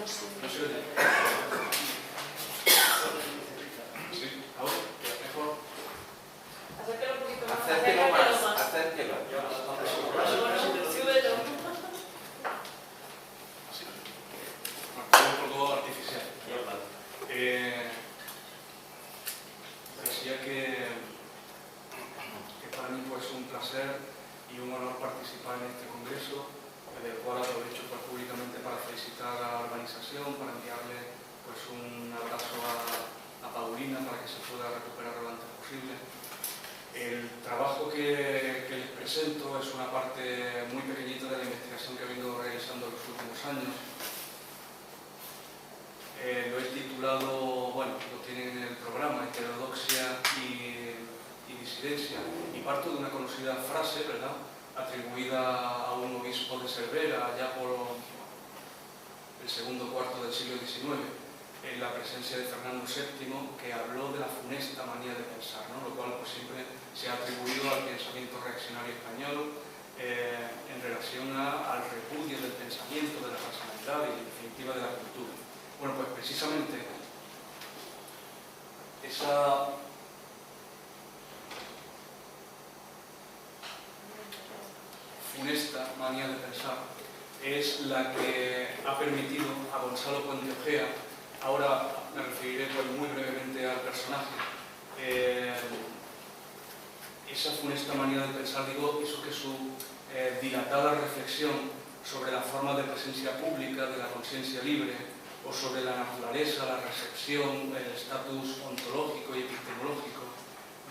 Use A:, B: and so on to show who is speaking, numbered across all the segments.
A: No se oye. Sí, ahora, mejor.
B: Acérquelo un poquito más.
C: Acérquelo más, acérquelo.
B: Súbelo.
A: Así. Bueno, un poco artificial. Decía que para mí pues, es un placer y un honor participar en este congreso, del cual aprovecho pues, públicamente para felicitar a la organización, para enviarle pues, un abrazo a Paulina para que se pueda recuperar lo antes posible. El trabajo que les presento es una parte muy pequeñita de la investigación que vengo realizando en los últimos años. Lo he titulado, bueno, lo tienen en el programa, Heterodoxia y disidencia, y parto de una conocida frase, ¿verdad?, atribuida a un obispo de Cervera, allá por el segundo cuarto del siglo XIX, en la presencia de Fernando VII, que habló de la funesta manía de pensar, ¿no?, lo cual pues, siempre se ha atribuido al pensamiento reaccionario español en relación al repudio del pensamiento, de la racionalidad y, en definitiva, de la cultura. Bueno, pues precisamente esa funesta manía de pensar es la que ha permitido a Gonzalo Puente Ojea, ahora me referiré pues, muy brevemente al personaje, esa funesta manía de pensar, digo, eso que su dilatada reflexión sobre la forma de presencia pública de la conciencia libre, o sobre la naturaleza, la recepción, el estatus ontológico y epistemológico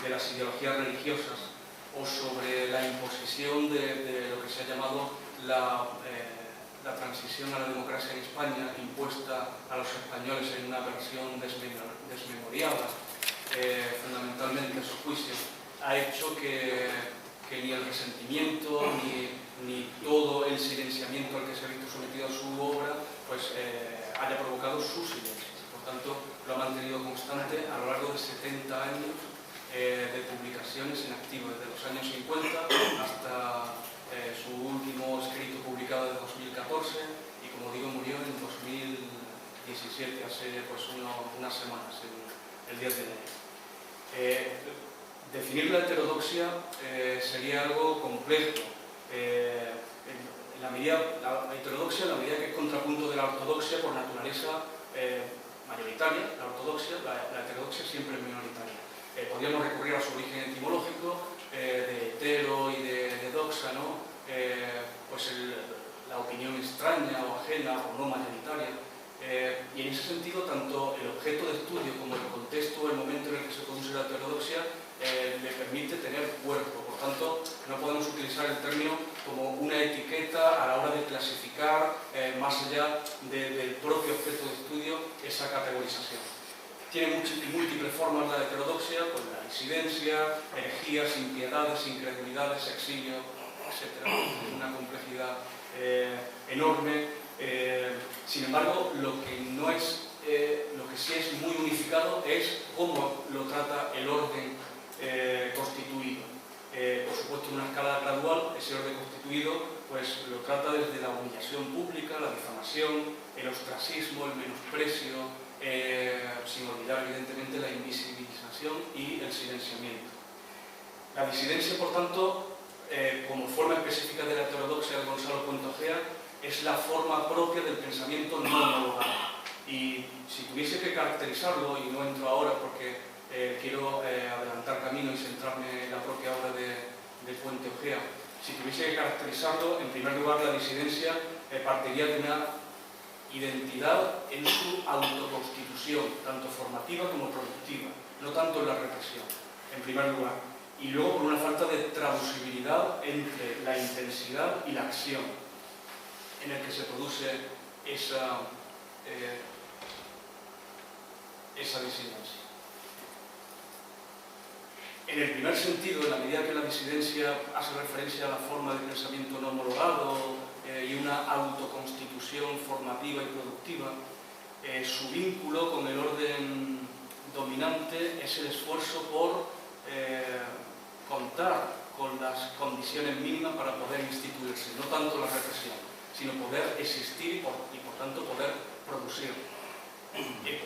A: de las ideologías religiosas, o sobre la imposición de lo que se ha llamado la transición a la democracia en España, impuesta a los españoles en una versión desmemoriada, fundamentalmente a su juicio, ha hecho que ni el resentimiento ni todo el silenciamiento al que se ha visto sometido a su obra pues, haya provocado su silencio. Por tanto, lo ha mantenido constante a lo largo de 70 años de publicaciones en activo, desde los años 50 hasta su último escrito publicado de 2014 y, como digo, murió en 2017, hace pues, unas semanas, el 10 de enero. Definir la heterodoxia sería algo complejo. La heterodoxia, en la medida que es contrapunto de la ortodoxia por naturaleza mayoritaria, la ortodoxia, la heterodoxia siempre es minoritaria. Podríamos recurrir a su origen etimológico, de hetero y de doxa, ¿no? Pues la opinión extraña o ajena o no mayoritaria. Y en ese sentido, tanto el objeto de estudio como el contexto o el momento en el que se produce la heterodoxia le permite tener cuerpo. Por tanto, no podemos utilizar el término como una etiqueta a la hora de clasificar, más allá del propio objeto de estudio, esa categorización. Tiene múltiples formas la heterodoxia, pues la disidencia, herejías, impiedades, incredulidades, exilio, etc. Es una complejidad enorme. Sin embargo, lo que sí es muy unificado es cómo lo trata el orden constituido. Por supuesto, en una escala gradual, ese orden constituido pues, lo trata desde la humillación pública, la difamación, el ostracismo, el menosprecio, sin olvidar evidentemente la invisibilización y el silenciamiento. La disidencia, por tanto, como forma específica de la heterodoxia de Gonzalo Puente Ojea, es la forma propia del pensamiento no homologado. Y si tuviese que caracterizarlo, y no entro ahora porque quiero adelantar camino y centrarme en la propia obra de Puente Ojea, si tuviese que caracterizarlo, en primer lugar la disidencia partiría de una identidad en su autoconstitución, tanto formativa como productiva, no tanto en la represión, en primer lugar. Y luego por una falta de traducibilidad entre la intensidad y la acción en el que se produce esa disidencia. En el primer sentido, en la medida que la disidencia hace referencia a la forma de pensamiento no homologado y una autoconstitución formativa y productiva, su vínculo con el orden dominante es el esfuerzo por contar con las condiciones mínimas para poder instituirse, no tanto la represión, sino poder existir y por tanto poder producir,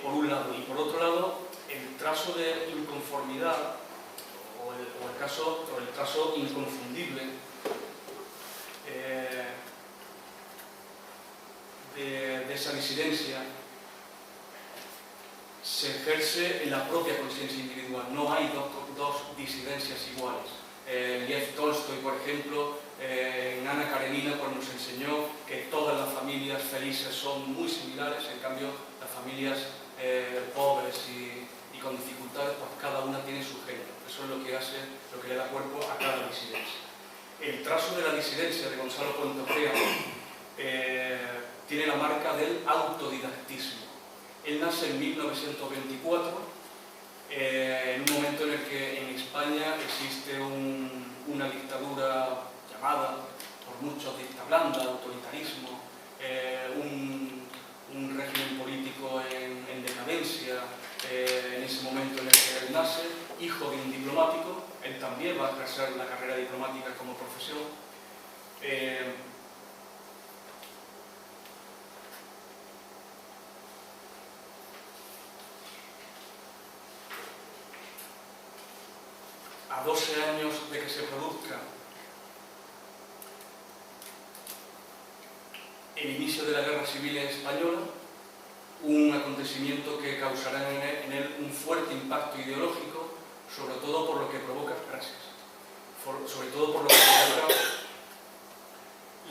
A: por un lado. Y por otro lado, el trazo de inconformidad o el trazo inconfundible de esa disidencia se ejerce en la propia conciencia individual. No hay dos disidencias iguales. Lev Tolstoy, por ejemplo, en Ana Karenina, pues nos enseñó que todas las familias felices son muy similares, en cambio las familias pobres y con dificultades, pues cada una tiene su género. Eso es lo que le da cuerpo a cada disidencia. El trazo de la disidencia de Gonzalo Puente Ojea tiene la marca del autodidactismo. Él nace en 1924, en un momento en el que en España existe una dictadura llamada por muchos dicta blanda, autoritarismo, un régimen político en decadencia. En ese momento en el que él nace, hijo de un diplomático, él también va a ejercer la carrera diplomática como profesión. A 12 años de que se produzca el inicio de la Guerra Civil Española, un acontecimiento que causará en él un fuerte impacto ideológico, sobre todo por lo que provoca, sobre todo por lo que provoca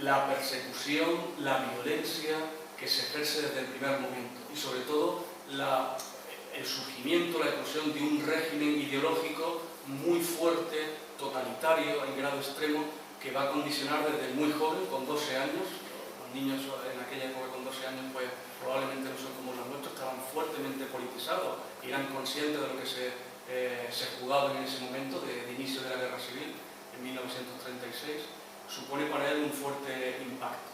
A: la persecución, la violencia que se ejerce desde el primer momento y sobre todo el surgimiento, la eclosión de un régimen ideológico muy fuerte, totalitario, en grado extremo, que va a condicionar desde muy joven, con 12 años. Los niños en aquella época con 12 años pues probablemente no son como los nuestros, estaban fuertemente politizados y eran conscientes de lo que se jugaba en ese momento de inicio de la Guerra Civil, en 1936, supone para él un fuerte impacto.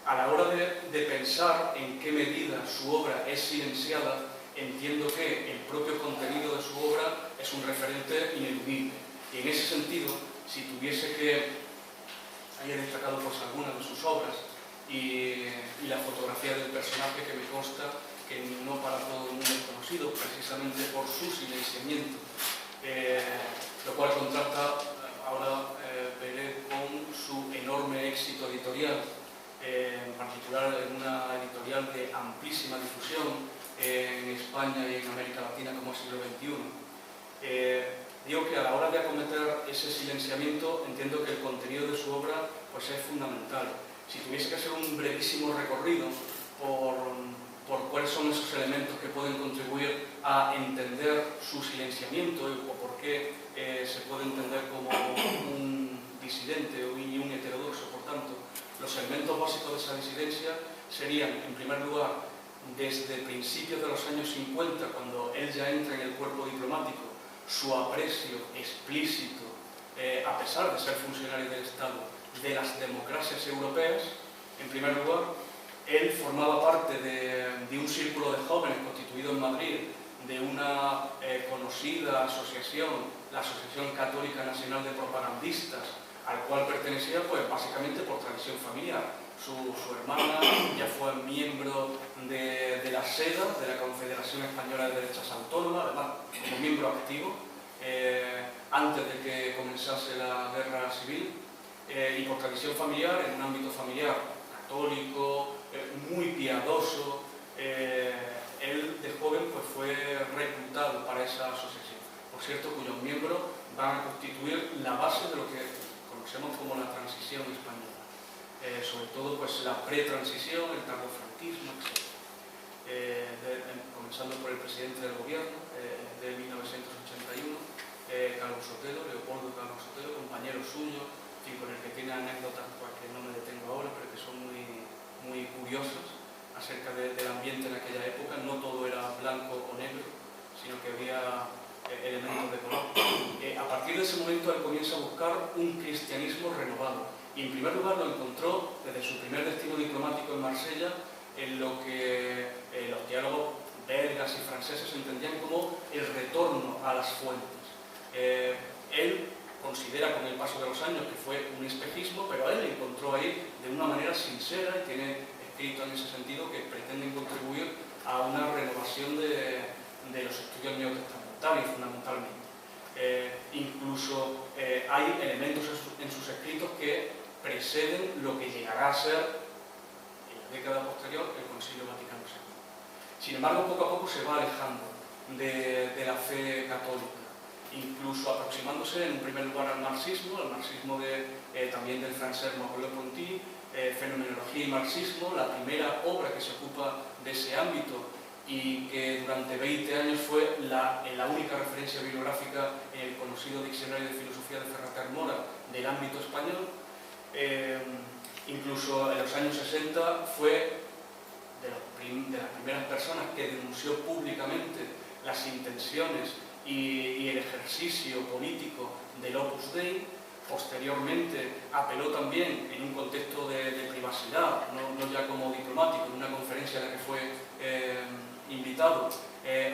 A: A la hora de pensar en qué medida su obra es silenciada, entiendo que el propio contenido de su obra es un referente ineludible. Y en ese sentido, si tuviese que haya destacado pues algunas de sus obras y la fotografía del personaje, que me consta que no para todo el mundo es conocido, precisamente por su silenciamiento, lo cual contrasta, ahora veré, con su enorme éxito editorial, en particular en una editorial de amplísima difusión en España y en América Latina como Siglo XXI. Digo que a la hora de acometer ese silenciamiento, entiendo que el contenido de su obra pues es fundamental. Si tuviese que hacer un brevísimo recorrido por cuáles son esos elementos que pueden contribuir a entender su silenciamiento o por qué se puede entender como un disidente y un heterodoxo, por tanto, los elementos básicos de esa disidencia serían, en primer lugar, desde principios de los años 50, cuando él ya entra en el cuerpo diplomático, su aprecio explícito, a pesar de ser funcionario del Estado, de las democracias europeas. En primer lugar, él formaba parte de un círculo de jóvenes constituido en Madrid, de una conocida asociación, la Asociación Católica Nacional de Propagandistas, al cual pertenecía pues básicamente por tradición familiar. Su hermana ya fue miembro de la SEDA, de la Confederación Española de Derechas Autónomas, además como miembro activo, antes de que comenzase la Guerra Civil, y por tradición familiar, en un ámbito familiar católico, muy piadoso, él de joven pues fue reclutado para esa asociación, por cierto, cuyos miembros van a constituir la base de lo que conocemos como la transición española. Sobre todo pues la pretransición, el tardofranquismo, etc. Comenzando por el presidente del gobierno de 1981, Carlos Sotelo, Leopoldo Carlos Sotelo, compañero suyo, con el que tiene anécdotas pues, que no me detengo ahora, pero que son muy curiosas acerca del ambiente en aquella época. No todo era blanco o negro, sino que había elementos de color. A partir de ese momento él comienza a buscar un cristianismo renovado. Y en primer lugar lo encontró desde su primer destino diplomático en Marsella, en lo que los diálogos belgas y franceses entendían como el retorno a las fuentes. Él considera con el paso de los años que fue un espejismo, pero él encontró ahí de una manera sincera, y tiene escritos en ese sentido que pretenden contribuir a una renovación de los estudios neotestamentarios, fundamentalmente. Incluso hay elementos en sus escritos que preceden lo que llegará a ser, en la década posterior, el Concilio Vaticano II. Sin embargo, poco a poco se va alejando de la fe católica, incluso aproximándose en un primer lugar al marxismo también del francés Merleau-Ponty, Fenomenología y Marxismo, la primera obra que se ocupa de ese ámbito y que durante 20 años fue la única referencia bibliográfica en el conocido Diccionario de Filosofía de Ferrater Mora del ámbito español. Incluso en los años 60 fue de las primeras personas que denunció públicamente las intenciones y el ejercicio político del Opus Dei. Posteriormente apeló también en un contexto de privacidad, no ya como diplomático, en una conferencia a la que fue invitado,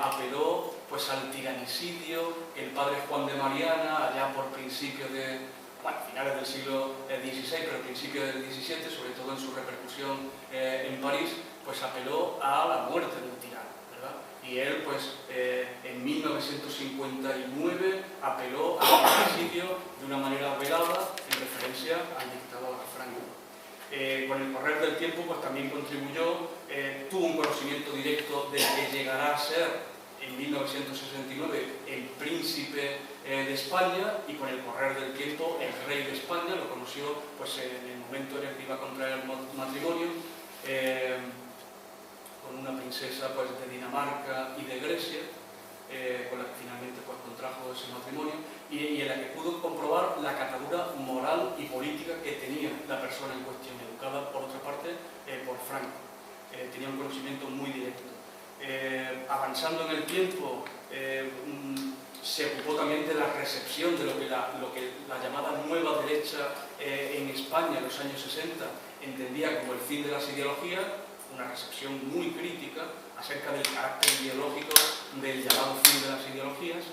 A: apeló pues al tiranicidio que el padre Juan de Mariana, allá por principios finales del siglo XVI, pero principios del XVII, sobre todo en su repercusión en París, pues apeló a la muerte del tirano, ¿verdad? Y él, pues, en 1959 apeló al tiranicidio de una manera velada en referencia al dictador Franco. Con el correr del tiempo, pues también contribuyó, tuvo un conocimiento directo del que llegará a ser en 1969 el príncipe de España, y con el correr del tiempo el rey de España. Lo conoció pues en el momento en el que iba a contraer matrimonio con una princesa pues de Dinamarca y de Grecia, con la que finalmente pues contrajo ese matrimonio, y en la que pudo comprobar la catadura moral y política que tenía la persona en cuestión, educada por otra parte por Franco. Tenía un conocimiento muy directo. Avanzando en el tiempo, se ocupó también de la recepción de lo que la llamada nueva derecha en España en los años 60 entendía como el fin de las ideologías, una recepción muy crítica acerca del carácter ideológico del llamado fin de las ideologías,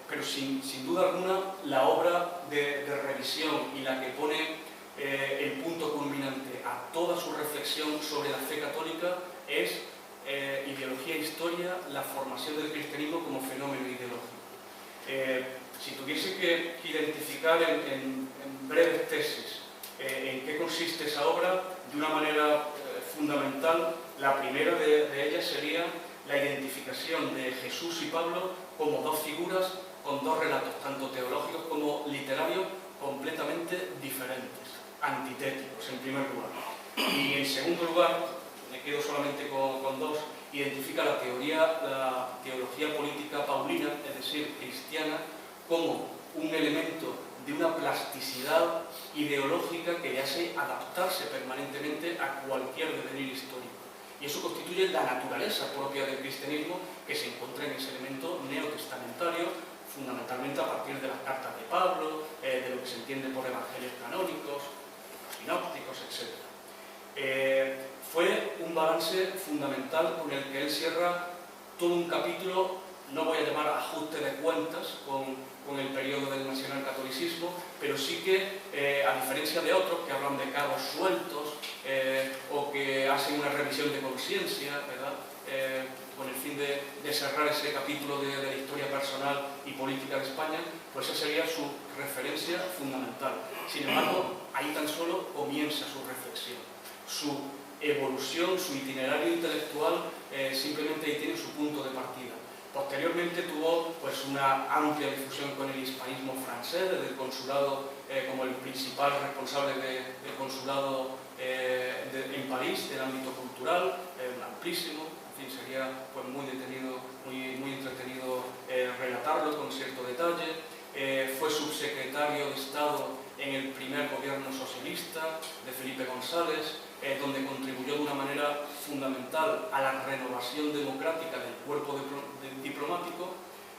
A: pero sin duda alguna la obra de revisión y la que pone el punto culminante a toda su reflexión sobre la fe católica es Ideología e Historia, la formación del cristianismo como fenómeno ideológico. Si tuviese que identificar en breves tesis en qué consiste esa obra, de una manera fundamental, la primera de ellas sería la identificación de Jesús y Pablo como dos figuras con dos relatos, tanto teológicos como literarios, completamente diferentes, antitéticos, en primer lugar. Y en segundo lugar, me quedo solamente con dos, identifica la teología política paulina, es decir, cristiana, como un elemento de una plasticidad ideológica que le hace adaptarse permanentemente a cualquier devenir histórico. Y eso constituye la naturaleza propia del cristianismo, que se encuentra en ese elemento neotestamentario, fundamentalmente a partir de las cartas de Pablo, de lo que se entiende por evangelios canónicos, sinópticos, etc. Fue un balance fundamental con el que él cierra todo un capítulo, no voy a llamar ajuste de cuentas con el periodo del nacionalcatolicismo, pero sí que, a diferencia de otros que hablan de cabos sueltos o que hacen una revisión de conciencia, ¿verdad?, con el fin de cerrar ese capítulo de la historia personal y política de España, pues esa sería su referencia fundamental. Sin embargo, ahí tan solo comienza su reflexión, su evolución, su itinerario intelectual, simplemente ahí tiene su punto de partida. Posteriormente tuvo pues una amplia difusión con el hispanismo francés, desde el consulado como el principal responsable del consulado en París, del ámbito cultural, amplísimo. En fin, sería pues muy entretenido relatarlo con cierto detalle. Fue subsecretario de Estado en el primer gobierno socialista de Felipe González, donde contribuyó de una manera fundamental a la renovación democrática del cuerpo diplomático.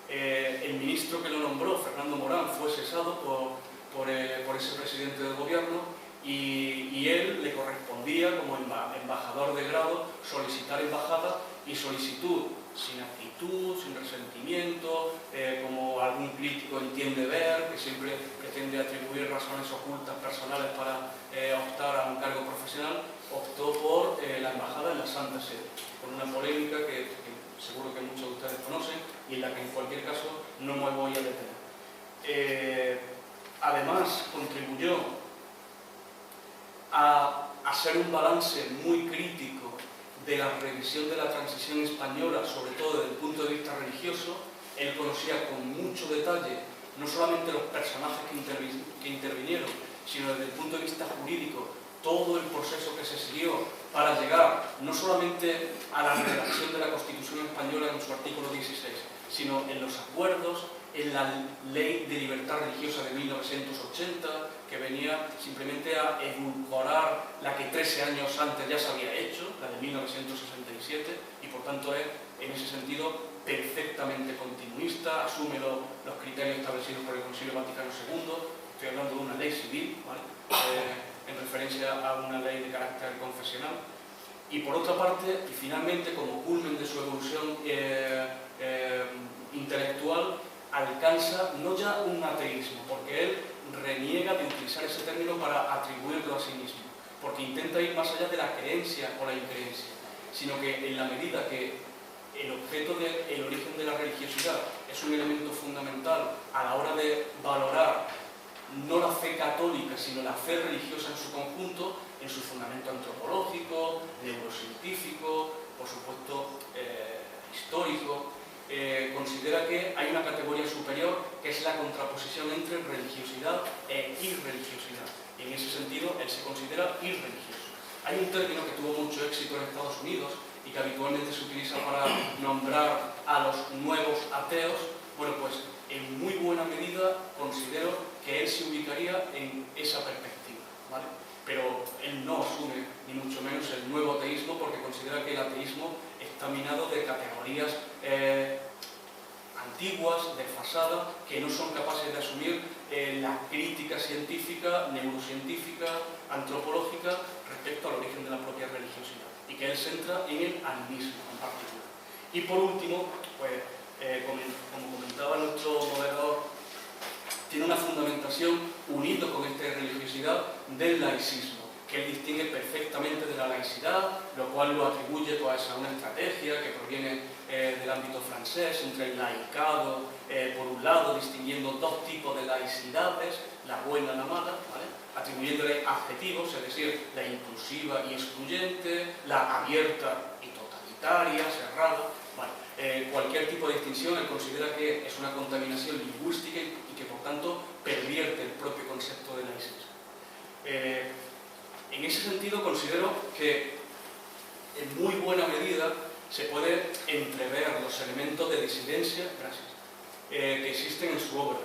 A: El ministro que lo nombró, Fernando Morán, fue cesado por ese presidente del gobierno, y él le correspondía como embajador de grado solicitar embajada y solicitud sin actitud, sin resentimiento, como algún crítico entiende ver, que siempre pretende atribuir razones ocultas personales para optar a un cargo profesional, optó por la embajada en la Santa Sede, con una polémica que seguro que muchos de ustedes conocen y en la que en cualquier caso no me voy a detener. Además, contribuyó a hacer un balance muy crítico de la revisión de la transición española, sobre todo desde el punto de vista religioso. Él conocía con mucho detalle no solamente los personajes que intervinieron, sino desde el punto de vista jurídico, todo el proceso que se siguió para llegar no solamente a la redacción de la Constitución española en su artículo 16, sino en los acuerdos, en la Ley de Libertad Religiosa de 1980, que venía simplemente a edulcorar la que 13 años antes ya se había hecho, la de 1967, y por tanto es, en ese sentido, perfectamente continuista, asume los criterios establecidos por el Concilio Vaticano II. Estoy hablando de una ley civil, ¿vale? En referencia a una ley de carácter confesional. Y por otra parte, y finalmente, como culmen de su evolución intelectual, alcanza no ya un ateísmo, porque él reniega de utilizar ese término para atribuirlo a sí mismo, porque intenta ir más allá de la creencia o la increencia, sino que en la medida que el objeto del origen de la religiosidad es un elemento fundamental a la hora de valorar no la fe católica, sino la fe religiosa en su conjunto, en su fundamento antropológico, neurocientífico, por supuesto histórico, considera que hay una categoría superior que es la contraposición entre religiosidad e irreligiosidad. Y en ese sentido, él se considera irreligioso. Hay un término que tuvo mucho éxito en Estados Unidos y que habitualmente se utiliza para nombrar a los nuevos ateos. Bueno, pues en muy buena medida considero que él se ubicaría en esa perspectiva, ¿vale? Pero él no asume, ni mucho menos, el nuevo ateísmo, porque considera que el ateísmo está minado de categorías antiguas, desfasadas, que no son capaces de asumir la crítica científica, neurocientífica, antropológica respecto al origen de la propia religiosidad, y que él centra en el animismo en particular. Y por último, pues, como comentaba nuestro moderador, tiene una fundamentación unido con esta religiosidad del laicismo, que él distingue perfectamente de la laicidad, lo cual lo atribuye pues, a una estrategia que proviene del ámbito francés, entre el laicado, por un lado, distinguiendo dos tipos de laicidades, la buena y la mala, ¿vale? Atribuyéndole adjetivos, es decir, la inclusiva y excluyente, la abierta y totalitaria, cerrada. Cualquier tipo de distinción él considera que es una contaminación lingüística y que por tanto pervierte el propio concepto de laicismo. En ese sentido considero que en muy buena medida se puede entrever los elementos de disidencia que existen en su obra.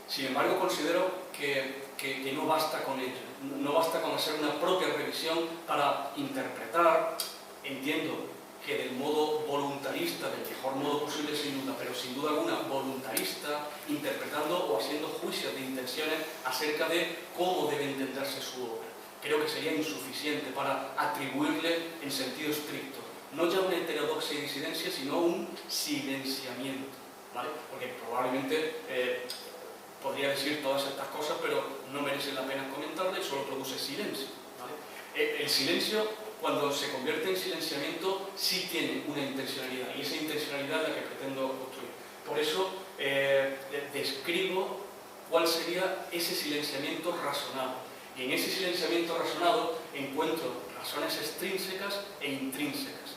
A: Sin embargo, considero que no basta con ello, no basta con hacer una propia revisión para interpretar. Entiendo que del modo voluntarista, del mejor modo posible sin duda, pero sin duda alguna voluntarista, interpretando o haciendo juicios de intenciones acerca de cómo debe entenderse su obra. Creo que sería insuficiente para atribuirle en sentido estricto, no ya una heterodoxia y disidencia, sino un silenciamiento, ¿vale? Porque probablemente podría decir todas estas cosas, pero no merece la pena comentarle y solo produce silencio, ¿vale? El silencio, cuando se convierte en silenciamiento, sí tiene una intencionalidad, y esa intencionalidad es la que pretendo construir. Por eso describo cuál sería ese silenciamiento razonado. Y en ese silenciamiento razonado encuentro razones extrínsecas e intrínsecas.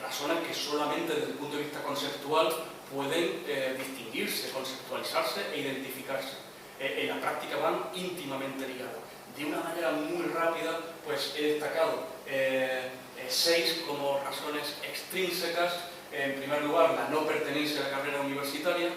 A: Razones que solamente desde el punto de vista conceptual pueden distinguirse, conceptualizarse e identificarse. En la práctica van íntimamente ligadas. De una manera muy rápida, pues he destacado 6 como razones extrínsecas. En primer lugar, la no pertenencia a la carrera universitaria,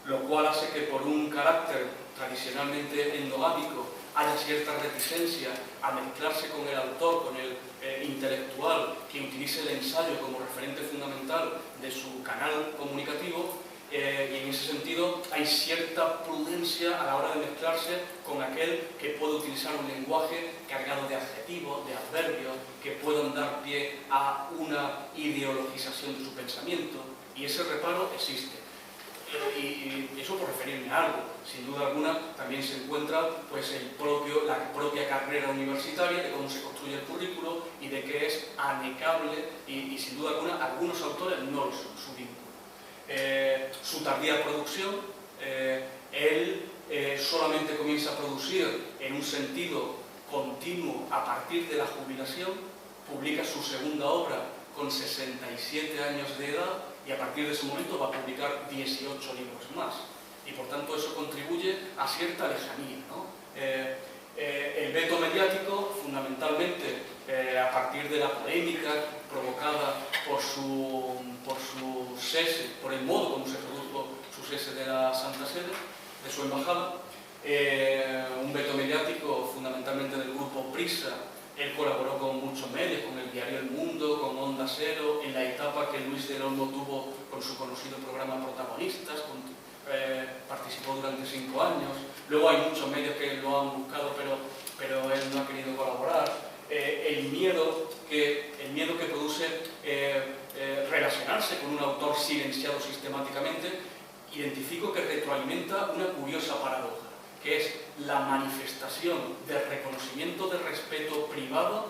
A: lo cual hace que por un carácter tradicionalmente endogámico haya cierta reticencia a mezclarse con el autor, con el intelectual que utilice el ensayo como referente fundamental de su canal comunicativo. Y en ese sentido hay cierta prudencia a la hora de mezclarse con aquel que puede utilizar un lenguaje cargado de adjetivos, adjetivos, de adverbios que puedan dar pie a una ideologización de su pensamiento, y ese reparo existe. Y eso por referirme a algo. Sin duda alguna también se encuentra pues, la propia carrera universitaria, de cómo se construye el currículo y de que es anecable y sin duda alguna algunos autores no lo son, su vínculo. Su tardía producción, él solamente comienza a producir en un sentido continuo a partir de la jubilación, publica su segunda obra con 67 años de edad y a partir de ese momento va a publicar 18 libros más. Y por tanto eso contribuye a cierta lejanía, ¿no? El veto mediático, fundamentalmente, a partir de la polémica provocada por su cese, por el modo como se produjo su cese de la Santa Sede, de su embajada, un veto mediático fundamentalmente del grupo Prisa. Él colaboró con muchos medios, con el diario El Mundo, con Onda Cero, en la etapa que Luis del Olmo tuvo con su conocido programa Protagonistas, participó durante 5 años. Luego hay muchos medios que lo han buscado, pero él no ha querido colaborar. El miedo que produce relacionarse con un autor silenciado sistemáticamente, identifico que retroalimenta una curiosa paradoja, que es la manifestación de reconocimiento de respeto privado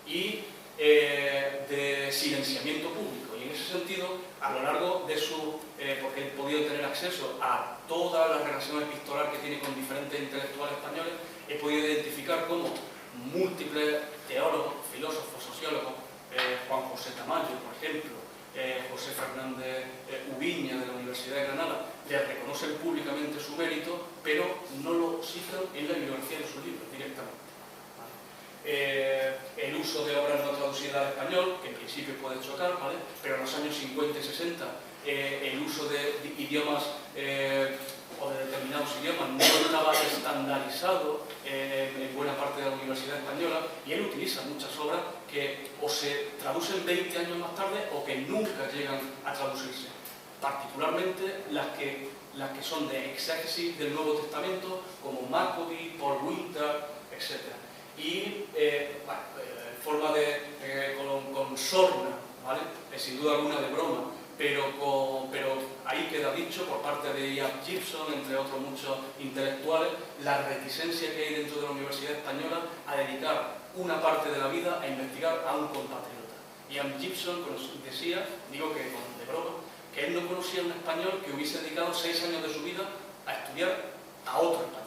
A: y de silenciamiento público. Y en ese sentido, a lo largo de porque he podido tener acceso a toda la relación epistolar que tiene con diferentes intelectuales españoles, he podido identificar cómo múltiples teólogos, filósofos, sociólogos, Juan José Tamayo, por ejemplo, José Fernández Ubiña de la Universidad de Granada, le reconocen públicamente su mérito, pero no lo citan en la bibliografía de sus libros directamente. El uso de obras no traducidas al español, que en principio puede chocar, ¿vale? Pero en los años 50 y 60 el uso de idiomas o de determinados idiomas no estaba estandarizado en buena parte de la Universidad Española, y él utiliza muchas obras que o se traducen 20 años más tarde o que nunca llegan a traducirse, particularmente las que son de exégesis del Nuevo Testamento, como Maccabee, Paul Winter, etc. Y forma con sorna, ¿vale? Sin duda alguna de broma, pero ahí queda dicho por parte de Ian Gibson, entre otros muchos intelectuales, la reticencia que hay dentro de la Universidad Española a dedicar una parte de la vida a investigar a un compatriota. Ian Gibson decía, digo que de broma, que él no conocía a un español que hubiese dedicado 6 años de su vida a estudiar a otro español,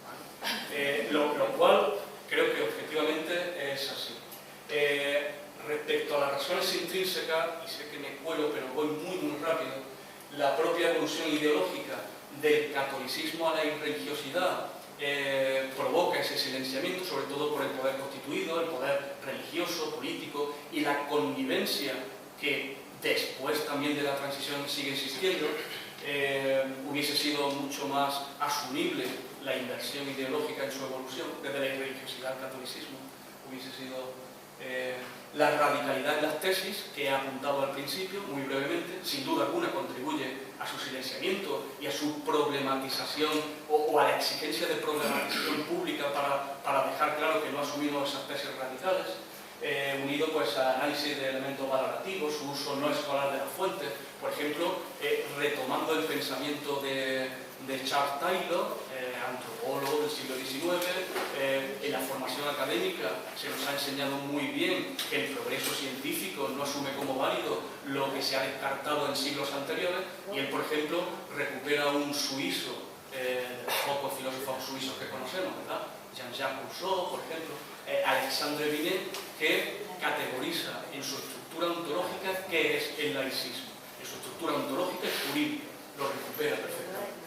A: ¿vale? Lo cual creo que objetivamente es así. Respecto a las razones intrínsecas, y sé que me cuelo, pero voy muy rápido, la propia evolución ideológica del catolicismo a la irreligiosidad provoca ese silenciamiento, sobre todo por el poder constituido, el poder religioso, político, y la connivencia que después también de la transición sigue existiendo. Hubiese sido mucho más asumible la inversión ideológica en su evolución desde la irreligiosidad al catolicismo. Hubiese sido la radicalidad en las tesis, que he apuntado al principio, muy brevemente, sin duda alguna contribuye a su silenciamiento y a su problematización o a la exigencia de problematización pública para dejar claro que no ha asumido esas tesis radicales, unido pues a análisis de elementos valorativos, su uso no escolar de las fuentes, por ejemplo, retomando el pensamiento de Charles Taylor, antropólogo del siglo XIX. En la formación académica se nos ha enseñado muy bien que el progreso científico no asume como válido lo que se ha descartado en siglos anteriores, y él, por ejemplo, recupera un suizo, de los pocos filósofos suizos que conocemos, ¿verdad? Jean-Jacques Rousseau, por ejemplo, Alexandre Binet, que categoriza en su estructura ontológica qué es el laicismo. En su estructura ontológica es jurídica, lo recupera perfectamente.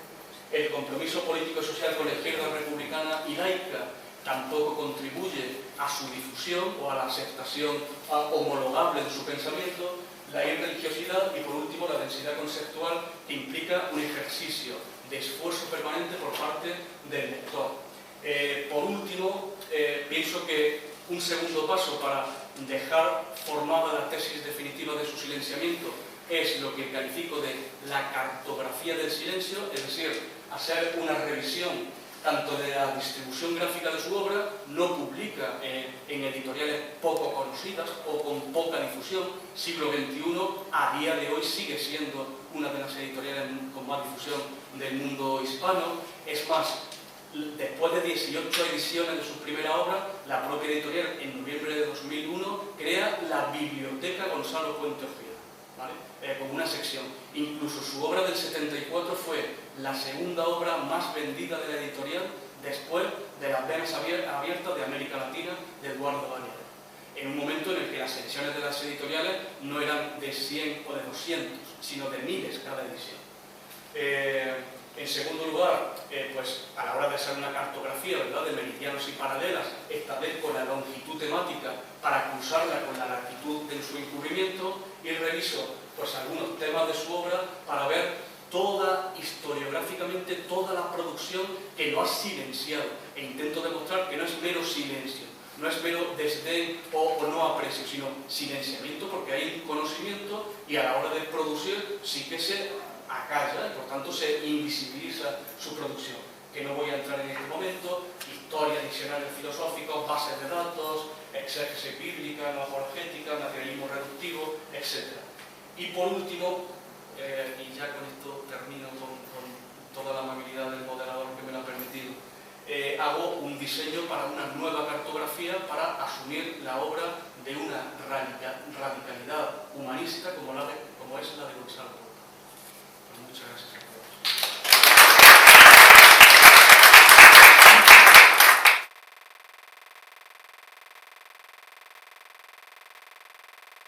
A: El compromiso político y social con la izquierda republicana y laica tampoco contribuye a su difusión o a la aceptación homologable de su pensamiento. La irreligiosidad y, por último, la densidad conceptual, que implica un ejercicio de esfuerzo permanente por parte del lector. Por último, pienso que un segundo paso para dejar formada la tesis definitiva de su silenciamiento es lo que califico de la cartografía del silencio, es decir, hacer una revisión tanto de la distribución gráfica de su obra, no publica en editoriales poco conocidas o con poca difusión. Siglo XXI, a día de hoy, sigue siendo una de las editoriales con más difusión del mundo hispano. Es más, después de 18 ediciones de su primera obra, la propia editorial, en noviembre de 2001, crea la Biblioteca Gonzalo Puente Ojeda, ¿vale? Como una sección. Incluso su obra del 74 fue la segunda obra más vendida de la editorial después de Las Venas Abiertas de América Latina de Eduardo Bañera, en un momento en el que las ediciones de las editoriales no eran de 100 o de 200, sino de miles cada edición. En segundo lugar, pues a la hora de hacer una cartografía, ¿verdad?, de meridianos y paralelas, establezco la longitud temática para cruzarla con la latitud en su encubrimiento y reviso pues algunos temas de su obra para ver historiográficamente toda la producción que lo ha silenciado, e intento demostrar que no es mero silencio, no es mero desdén o no aprecio, sino silenciamiento, porque hay un conocimiento y a la hora de producir sí que se acalla y por tanto se invisibiliza su producción, que no voy a entrar en este momento: historia, diccionarios filosóficos, bases de datos, exégesis bíblica, no apologética, materialismo reductivo, etc. Y por último, y ya con esto termino con toda la amabilidad del moderador que me lo ha permitido, hago un diseño para una nueva cartografía para asumir la obra de una radicalidad humanista como es la de Gonzalo